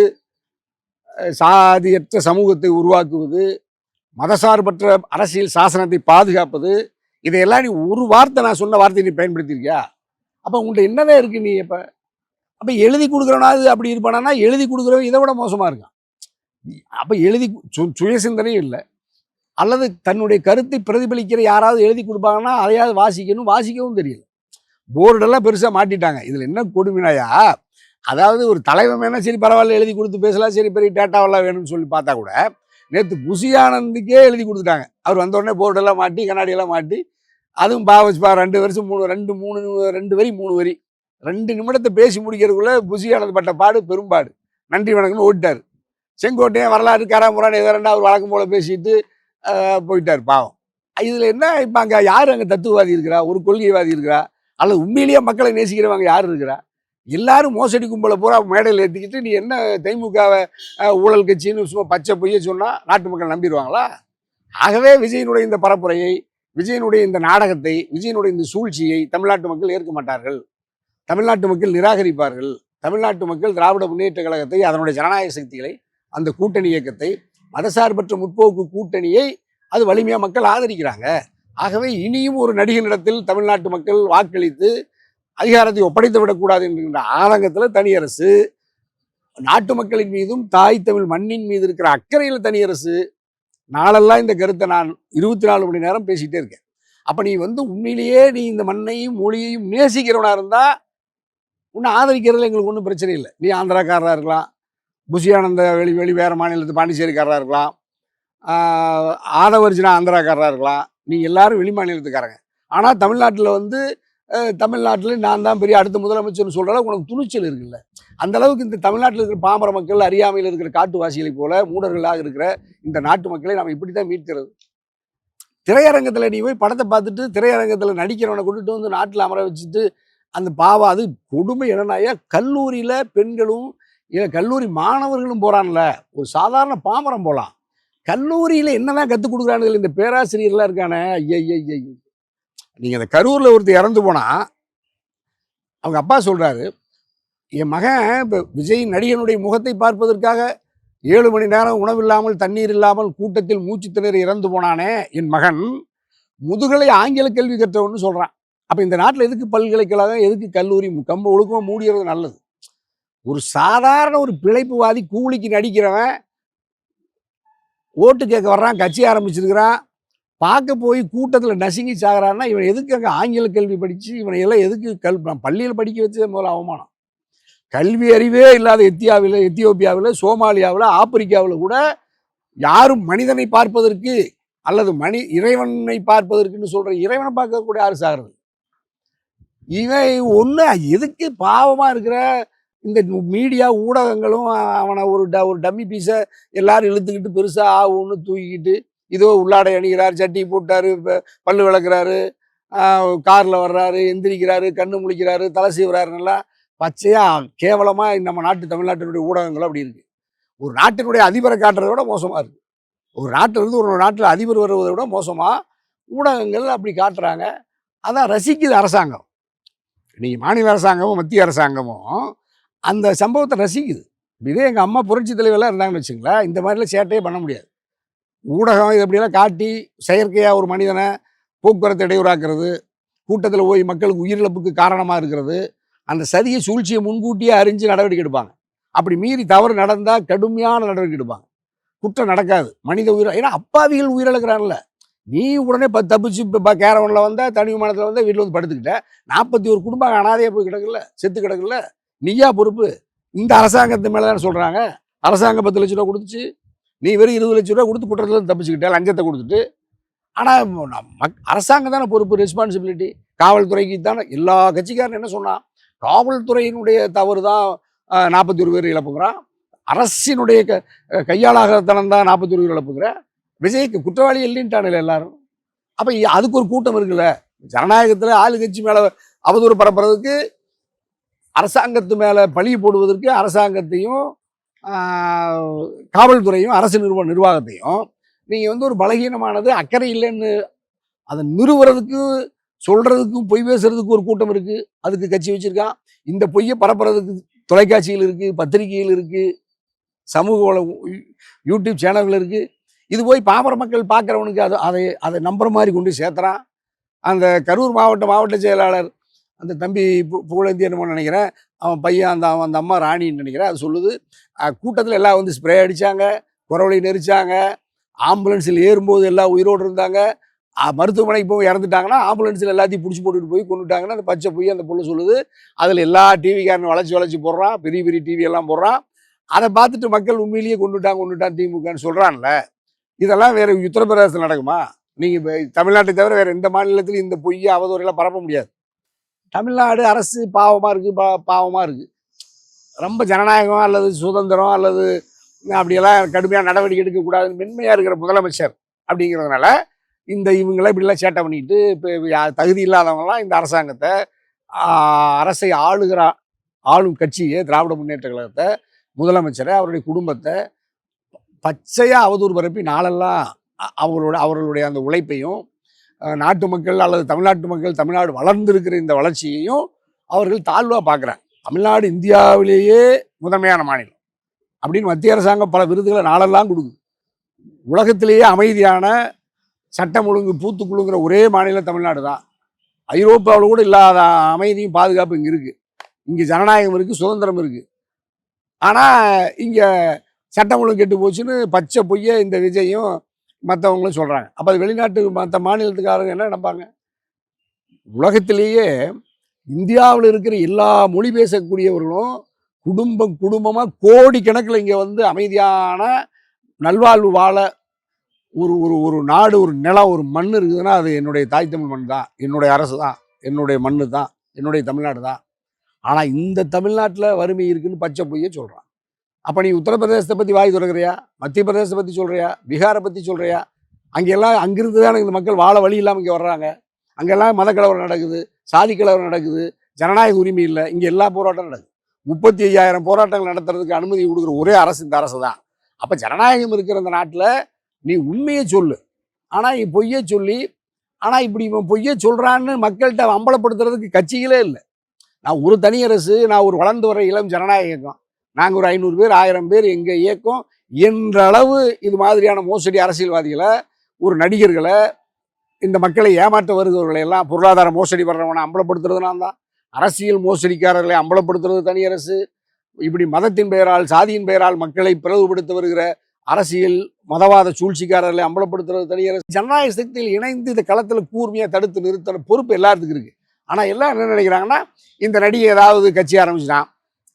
சாதியற்ற சமூகத்தை உருவாக்குவது, மதசார்பற்ற அரசியல் சாசனத்தை பாதுகாப்பது, இதையெல்லாம் நீ ஒரு வார்த்தை, நான் சொன்ன வார்த்தையை நீ பயன்படுத்தியிருக்கியா? அப்போ உங்கள்கிட்ட என்னதான் இருக்கு? நீ அப்போ எழுதி கொடுக்குறவனாவது அப்படி இருப்பானா? எழுதி கொடுக்குறவன் இதை விட மோசமாக இருக்கான். அப்போ எழுதி சுய சிந்தனையும் இல்லை, அல்லது தன்னுடைய கருத்தை பிரதிபலிக்கிற யாராவது எழுதி கொடுப்பாங்கன்னா அதையாவது வாசிக்கவும் தெரியல. போர்டெல்லாம் பெருசாக மாட்டிட்டாங்க. இதில் என்ன கொடுமைனாயா, அதாவது ஒரு தலைவன் வேணா சரி பரவாயில்ல எழுதி கொடுத்து பேசலாம், சரி பெரிய டேட்டாவெல்லாம் வேணும்னு சொல்லி பார்த்தா கூட நேற்று புஷி ஆனந்துக்கே எழுதி கொடுத்துட்டாங்க. அவர் வந்த உடனே போர்டெல்லாம் மாட்டி கண்ணாடியெல்லாம் மாட்டி, அதுவும் 2 வருஷம் 2 வரி 3 வரி 2 நிமிடத்தை பேசி முடிக்கிறதுக்குள்ள புஷி ஆனந்த் பட்ட பாடு பெரும்பாடு. நன்றி வணக்கம்னு ஓட்டார். செங்கோட்டையன் வரலாறு கராமுறான்னு எதோ 2 வழக்கம் போல பேசிட்டு போயிட்டார் பாவம். இதில் என்ன இப்போ அங்கே யார் அங்கே தத்துவவாதி இருக்கிறா, ஒரு கொள்கைவாதி இருக்கிறா, அல்லது உண்மையிலேயே மக்களை நேசிக்கிறவங்க யார் இருக்கிறா? எல்லாரும் மோசடி கும்பலை பூரா மேடையில் ஏற்றிக்கிட்டு நீ என்ன திமுகவை ஊழல் கட்சின்னு சும்மா பச்சை பொய்ய சொன்னால் நாட்டு மக்கள் நம்பிடுவாங்களா? ஆகவே விஜயனுடைய இந்த பரப்புரையை, விஜயனுடைய இந்த நாடகத்தை, விஜயனுடைய இந்த சூழ்ச்சியை தமிழ்நாட்டு மக்கள் ஏற்க மாட்டார்கள். தமிழ்நாட்டு மக்கள் நிராகரிப்பார்கள். தமிழ்நாட்டு மக்கள் திராவிட முன்னேற்ற கழகத்தை, அதனுடைய ஜனநாயக சக்திகளை, அந்த கூட்டணி இயக்கத்தை, மதசார்பற்ற முற்போக்கு கூட்டணியை அது வலிமையாக மக்கள் ஆதரிக்கிறாங்க. ஆகவே இனியும் ஒரு நடிகனிடத்தில் தமிழ்நாட்டு மக்கள் வாக்களித்து அதிகாரத்தை ஒப்படைத்து விடக்கூடாது என்கின்ற ஆதங்கத்தில் தனி அரசு நாட்டு மக்களின் மீதும் தாய் தமிழ் மண்ணின் மீது இருக்கிற அக்கறையில் தனியரசு. நாளெல்லாம் இந்த கருத்தை நான் 24 மணி நேரம் பேசிக்கிட்டே இருக்கேன். அப்போ நீ உண்மையிலேயே நீ இந்த மண்ணையும் மொழியையும் நேசிக்கிறவனா இருந்தால் உன்னை ஆதரிக்கிறதுல எங்களுக்கு ஒன்றும் பிரச்சனை இல்லை. நீ ஆந்திராக்காரராக இருக்கலாம், புஷியானந்த வெளி வேறு மாநிலத்து பாண்டிச்சேரிக்காரராக இருக்கலாம், ஆதவர்ஜினா ஆந்திராக்காரராக இருக்கலாம், நீ எல்லாரும் வெளி மாநிலத்துக்காரங்க. ஆனால் தமிழ்நாட்டில் நான் தான் பெரிய அடுத்த முதலமைச்சர்னு சொல்கிற அளவுக்கு உனக்கு துணிச்சல் இருக்குல்ல. அந்த அளவுக்கு இந்த தமிழ்நாட்டில் இருக்கிற பாமர மக்கள், அறியாமையில் இருக்கிற காட்டுவாசிகளை போல மூடர்களாக இருக்கிற இந்த நாட்டு மக்களை நாம் இப்படி தான் மீட்கிறது. திரையரங்கத்தில் நீ போய் படத்தை பார்த்துட்டு திரையரங்கத்தில் நடிக்கிறவனை கொண்டுட்டு நாட்டில் அமர வச்சுட்டு அந்த பாவம் அது கொடுமை. என்னன்னாயா, கல்லூரியில் பெண்களும் கல்லூரி மாணவர்களும் போகிறான்ல, ஒரு சாதாரண பாமரம் போகலாம். கல்லூரியில் என்னதான் கற்றுக் கொடுக்குறானுங்க இந்த பேராசிரியர்லாம் இருக்கானே. ஐய நீங்கள் அந்த கரூரில் ஒருத்தர் இறந்து போனால் அவங்க அப்பா சொல்கிறாரு, என் மகன் இப்போ விஜய் நடிகனுடைய முகத்தை பார்ப்பதற்காக 7 மணி நேரம் உணவில்லாமல் தண்ணீர் இல்லாமல் கூட்டத்தில் மூச்சு திணறி இறந்து போனானே என் மகன், முதுகலை ஆங்கில கல்வி கற்றவன்னு சொல்கிறான். அப்போ இந்த நாட்டில் எதுக்கு பல்கலைக்கழகம், எதுக்கு கல்லூரி? கம்ப ஒழுக்கமாக மூடிறது நல்லது. ஒரு சாதாரண ஒரு பிழைப்புவாதி கூலிக்கு நடிக்கிறவன் ஓட்டு கேட்க வர்றான், கட்சி ஆரம்பிச்சிருக்கிறான், பார்க்க போய் கூட்டத்தில் நசுங்கி சாகிறான்னா இவன் எதுக்கு அங்கே ஆங்கில கல்வி படித்து இவனை எல்லாம் எதுக்கு பள்ளியில் படிக்க வச்சது முதல்ல அவமானம். கல்வி அறிவே இல்லாத எத்தியோப்பியாவில், சோமாலியாவில், ஆப்பிரிக்காவில் கூட யாரும் மனிதனை பார்ப்பதற்கு அல்லது இறைவனை பார்ப்பதற்குன்னு சொல்கிற இறைவனை பார்க்கக்கூடிய யாரும் சாகிறது. இவன் ஒன்று எதுக்கு பாவமாக இருக்கிற இந்த மீடியா ஊடகங்களும் அவனை ஒரு டம்மி பீஸை எல்லாரும் இழுத்துக்கிட்டு பெருசாக ஆகும்னு தூக்கிக்கிட்டு இதோ உள்ளாடை அணிகிறார், சட்டி போட்டார், பல்லு விளக்குறாரு, காரில் வர்றாரு, எந்திரிக்கிறாரு, கண்ணு முழிக்கிறாரு, தலை சீவுறாருன்னெல்லாம் பச்சையாக கேவலமாக நம்ம தமிழ்நாட்டினுடைய ஊடகங்கள் அப்படி இருக்குது. ஒரு நாட்டினுடைய அதிபரை காட்டுறதை விட மோசமாக இருக்குது. ஒரு நாட்டிலிருந்து ஒரு நாட்டில் அதிபர் வருவதை விட மோசமாக ஊடகங்கள் அப்படி காட்டுறாங்க. அதான் ரசிக்குது அரசாங்கம். நீங்கள் மாநில அரசாங்கமும் மத்திய அரசாங்கமும் அந்த சம்பவத்தை ரசிக்குது. இதே எங்கள் அம்மா புரட்சி தலைவரெலாம் இருந்தாங்கன்னு வச்சுங்களேன், இந்த மாதிரிலாம் சேட்டையே பண்ண முடியாது. ஊடகம் இது எப்படியெல்லாம் காட்டி செயற்கையாக ஒரு மனிதனை போக்குவரத்து இடையூறாக்குறது, கூட்டத்தில் போய் மக்களுக்கு உயிரிழப்புக்கு காரணமாக இருக்கிறது, அந்த சதியை சூழ்ச்சியை முன்கூட்டியே அறிஞ்சு நடவடிக்கை எடுப்பாங்க. அப்படி மீறி தவறு நடந்தால் கடுமையான நடவடிக்கை எடுப்பாங்க. குற்றம் நடக்காது, மனித உயிர். ஏன்னா அப்பாவிகள் உயிரிழக்கிறான்ல, நீ உடனே தப்பிச்சு இப்போ கேரவனில் வந்தால், தனி விமானத்தில் வந்தால், வீட்டில் வந்து படுத்துக்கிட்ட 41 குடும்பம் அனாதையாக போய் கிடக்குல்ல, செத்து கிடக்குல்ல, நீயா பொறுப்பு? இந்த அரசாங்கத்து மேலே தான் சொல்கிறாங்க. அரசாங்கம் 10 லட்ச ரூபா கொடுத்துச்சு, நீ வெறும் 20 லட்ச ரூபா கொடுத்து குற்றத்தில் தப்பிச்சுக்கிட்ட, லஞ்சத்தை கொடுத்துட்டு. ஆனால் அரசாங்கம் தானே பொறுப்பு, ரெஸ்பான்சிபிலிட்டி. காவல்துறைக்கு தானே. எல்லா கட்சிக்காரன் என்ன சொன்னான், காவல்துறையினுடைய தவறு தான் 41 பேர் இழப்புங்கிறான், அரசினுடைய கையாளாகத்தனம் தான் 41 பேர் இழப்புங்கிற. விஜய்க்கு குற்றவாளி இல்லைன்ட்டானுல எல்லாரும். அப்போ அதுக்கு ஒரு கூட்டம் இருக்குல்ல. ஜனநாயகத்தில் ஆளுங்கட்சி மேலே அவதூறு பரப்புறதுக்கு, அரசாங்கத்து மேலே பழி போடுவதற்கு அரசாங்கத்தையும் காவல்துறையும் அரசு நிர்வாகத்தையும் நீங்கள் ஒரு பலகீனமானது, அக்கறை இல்லைன்னு அதை நிறுவுறதுக்கு, சொல்கிறதுக்கும், பொய் பேசுறதுக்கு ஒரு கூட்டம் இருக்குது. அதுக்கு கட்சி வச்சுருக்கான். இந்த பொய்யை பரப்புறதுக்கு தொலைக்காட்சிகள் இருக்குது, பத்திரிகைகள் இருக்குது, சமூக யூடியூப் சேனல்கள் இருக்குது. இது போய் பாமர மக்கள் பார்க்குறவனுக்கு அதை நம்புற மாதிரி கொண்டு சேர்த்துறான். அந்த கரூர் மாவட்ட செயலாளர் அந்த தம்பி புகழேந்தி என்னமோ நினைக்கிறேன், அவன் பையன் அந்த அம்மா ராணின்னு நினைக்கிறேன், அது சொல்லுது, கூட்டத்தில் எல்லாம் ஸ்ப்ரே அடித்தாங்க, குறவழி நெரிச்சாங்க, ஆம்புலன்ஸில் ஏறும்போது எல்லாம் உயிரோடு இருந்தாங்க, மருத்துவமனைக்கு போய் இறந்துட்டாங்கன்னா ஆம்புலன்ஸில் எல்லாத்தையும் பிடிச்சி போட்டுட்டு போய் கொண்டுட்டாங்கன்னா அந்த பச்சை பொய் அந்த பொண்ணு சொல்லுது. அதில் எல்லா டிவிக்காரனும் வளைச்சி போடுறான், பெரிய பெரிய டிவி எல்லாம் போடுறான். அதை பார்த்துட்டு மக்கள் உண்மையிலேயே கொண்டுட்டான் திமுகன்னு சொல்கிறான்ல. இதெல்லாம் வேறு உத்தரப்பிரதேசத்தில் நடக்குமா? நீங்கள் தமிழ்நாட்டை தவிர வேறு எந்த மாநிலத்திலும் இந்த பொய்யை அவதூறையெல்லாம் பரப்ப முடியாது. தமிழ்நாடு அரசு பாவமாக இருக்குது. ரொம்ப ஜனநாயகம் அல்லது சுதந்திரம் அல்லது அப்படியெல்லாம் கடுமையாக நடவடிக்கை எடுக்கக்கூடாதுன்னு மென்மையாக இருக்கிற முதலமைச்சர் அப்படிங்கிறதுனால இவங்களாம் இப்படிலாம் சேட்டை பண்ணிட்டு இப்போ தகுதி இல்லாதவங்களாம் இந்த அரசாங்கத்தை, அரசை ஆளும் கட்சியை, திராவிட முன்னேற்ற கழகத்தை, முதலமைச்சரை, அவருடைய குடும்பத்தை பச்சையாக அவதூறு பரப்பி நாளெல்லாம் அவர்களுடைய அந்த உழைப்பையும், நாட்டு மக்கள் அல்லது தமிழ்நாட்டு மக்கள், தமிழ்நாடு வளர்ந்திருக்கிற இந்த வளர்ச்சியையும் அவர்கள் தாழ்வாக பார்க்குறாங்க. தமிழ்நாடு இந்தியாவிலேயே முதன்மையான மாநிலம் அப்படின்னு மத்திய அரசாங்கம் பல விருதுகளை நாளெல்லாம் கொடுக்குது. உலகத்திலேயே அமைதியான, சட்டம் ஒழுங்கு பூத்துக்குழுங்கிற ஒரே மாநிலம் தமிழ்நாடு தான். ஐரோப்பாவில் கூட இல்லாத அமைதியும் பாதுகாப்பு இங்கே இருக்குது. இங்கே ஜனநாயகம் இருக்குது, சுதந்திரம் இருக்குது. ஆனால் இங்கே சட்டம் ஒழுங்கு கெட்டு போச்சுன்னு பச்சை பொய்யை இந்த விஜயும் மற்றவங்களும் சொல்கிறாங்க. அப்போ அது வெளிநாட்டு மற்ற மாநிலத்துக்காரங்க என்ன நினைப்பாங்க? உலகத்திலேயே இந்தியாவில் இருக்கிற எல்லா மொழி பேசக்கூடியவர்களும் குடும்பமாக கோடிக்கணக்கில் இங்கே வந்து அமைதியான நல்வாழ்வு வாழ ஒரு ஒரு ஒரு நாடு, ஒரு நிலம், ஒரு மண் இருக்குதுன்னா அது என்னுடைய தாய் தமிழ் மண் தான், என்னுடைய அரசு தான், என்னுடைய மண்ணு தான், என்னுடைய தமிழ்நாடு தான். ஆனால் இந்த தமிழ்நாட்டில் வறுமை இருக்குன்னு பச்சை பொய்யே சொல்கிறான். அப்போ நீ உத்தரப்பிரதேசத்தை பற்றி வாய் திறக்கிறியா? மத்திய பிரதேசத்தை பற்றி சொல்கிறியா? பீகாரை பற்றி சொல்கிறியா? அங்கெல்லாம் அங்கிருந்து தானே இந்த மக்கள் வாழ வழி இல்லாமல் இங்கே வர்றாங்க. அங்கெல்லாம் மதக்கலவரம் நடக்குது, சாதி கலவரம் நடக்குது, ஜனநாயக உரிமை இல்லை. இங்கே எல்லா போராட்டம் நடக்குது. 35,000 போராட்டங்கள் நடத்துறதுக்கு அனுமதி கொடுக்குற ஒரே அரசு இந்த அரசு தான். அப்போ ஜனநாயகம் இருக்கிற அந்த நாட்டில் நீ உண்மையை சொல்லு. ஆனால் பொய்யை சொல்லி, ஆனால் இப்படி இவன் பொய்யை சொல்கிறான்னு மக்கள்கிட்ட அம்பலப்படுத்துறதுக்கு கட்சிகளே இல்லை. நான் ஒரு தனி அரசு, நான் ஒரு வளர்ந்து வர இளம் ஜனநாயக இயக்கம், நாங்கள் ஒரு 500 பேர் 1000 பேர் எங்கள் இயக்கம் என்ற அளவு இது மாதிரியான மோசடி அரசியல்வாதிகளை, ஒரு நடிகர்களை, இந்த மக்களை ஏமாற்ற வருகிறவர்களை எல்லாம் பொருளாதார மோசடி வர்றவனை அம்பலப்படுத்துறதுனா தான். அரசியல் மோசடிக்காரர்களை அம்பலப்படுத்துறது தனி அரசு. இப்படி மதத்தின் பெயரால், சாதியின் பெயரால் மக்களை பிளவுபடுத்த வருகிற அரசியல் மதவாத சூழ்ச்சிக்காரர்களை அம்பலப்படுத்துறது தனி அரசு. ஜனநாயக சக்தியில் இணைந்து இந்த களத்தில் கூர்மையாக தடுத்து நிறுத்தின பொறுப்பு எல்லாத்துக்கும் இருக்கு. ஆனால் எல்லாம் என்ன நினைக்கிறாங்கன்னா, இந்த நடிகை ஏதாவது கட்சி ஆரம்பிச்சுட்டான்,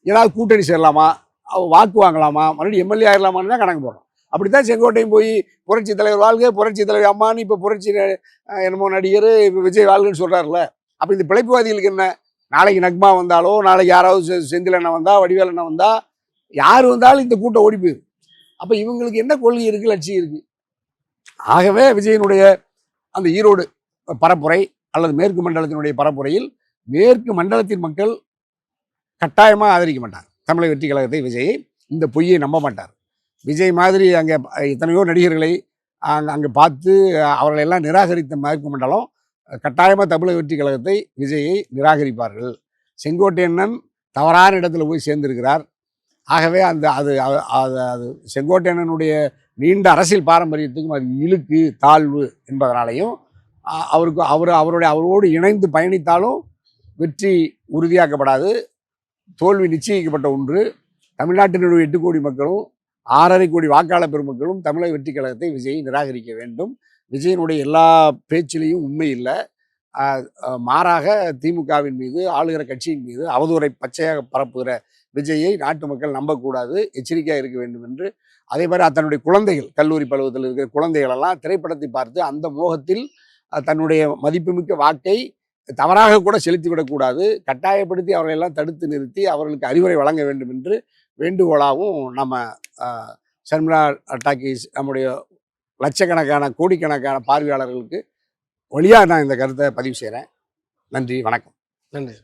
ஏதாவது கூட்டணி சேரலாமா, வாக்கு வாங்கலாமா, மறுபடியும் எம்எல்ஏ ஆயிடலாமான்னு தான் கணக்கு போடுறோம். அப்படித்தான் செங்கோட்டையும் போய் புரட்சி தலைவர் வாழ்க, புரட்சி தலைவர் அம்மான்னு இப்போ புரட்சி என்னமோ நடிகர் இப்போ விஜய் வாழ்கன்னு சொல்கிறாருல்ல. அப்போ இந்த பிழைப்புவாதிகளுக்கு என்ன? நாளைக்கு நக்மா வந்தாலோ, நாளைக்கு யாராவது செந்தில் அண்ணன் வந்தா, வடிவேல் அண்ணன் வந்தா, யார் வந்தாலும் இந்த கூட்டம் ஓடி போயிடும். அப்போ இவங்களுக்கு என்ன கொள்கை இருக்குது, லட்சியம் இருக்குது? ஆகவே விஜயனுடைய அந்த ஈரோடு பரப்புரை அல்லது மேற்கு மண்டலத்தினுடைய பரப்புரையில் மேற்கு மண்டலத்தின் மக்கள் கட்டாயமாக ஆதரிக்க மாட்டார் தமிழக வெற்றி கழகத்தை, விஜயை. இந்த பொய்யை நம்ப மாட்டார். விஜய் மாதிரி அங்கே எத்தனையோ நடிகர்களை அங்கே பார்த்து அவர்களெல்லாம் நிராகரித்த மேற்கு மண்டலம் கட்டாயமாக தமிழக வெற்றி கழகத்தை, விஜயை நிராகரிப்பார்கள். செங்கோட்டையண்ணன் தவறான இடத்துல போய் சேர்ந்திருக்கிறார். ஆகவே அந்த அது அது அது செங்கோட்டையண்ணனுடைய நீண்ட அரசியல் பாரம்பரியத்துக்கும் அது இழுக்கு தாழ்வு என்பதனாலையும் அவரோடு இணைந்து பயணித்தாலும் வெற்றி உறுதியாக்கப்படாது, தோல்வி நிச்சயிக்கப்பட்ட ஒன்று. தமிழ்நாட்டினுடைய 8 கோடி மக்களும் 6.5 கோடி வாக்காளர் பெருமக்களும் தமிழக வெற்றி கழகத்தை, விஜயை நிராகரிக்க வேண்டும். விஜயனுடைய எல்லா பேச்சிலையும் உண்மை இல்லை. மாறாக திமுகவின் மீது, ஆளுகிற கட்சியின் மீது அவதூறை பச்சையாக பரப்புகிற விஜயை நாட்டு மக்கள் நம்பக்கூடாது, எச்சரிக்கையாக இருக்க வேண்டும் என்று. அதே மாதிரி தன்னுடைய குழந்தைகள், கல்லூரி பருவத்தில் இருக்கிற குழந்தைகளெல்லாம் திரைப்படத்தை பார்த்து அந்த மோகத்தில் தன்னுடைய மதிப்புமிக்க வாக்கை தவறாக கூட செலுத்திவிடக்கூடாது, கட்டாயப்படுத்தி அவர்களெல்லாம் தடுத்து நிறுத்தி அவர்களுக்கு அறிவுரை வழங்க வேண்டும் என்று வேண்டுகோளாகவும் நம்ம ஷர்மிளா டாக்கீஸ் நம்முடைய லட்சக்கணக்கான கோடிக்கணக்கான பார்வையாளர்களுக்கு வழியாக நான் இந்த கருத்தை பதிவு செய்கிறேன். நன்றி, வணக்கம். நன்றி.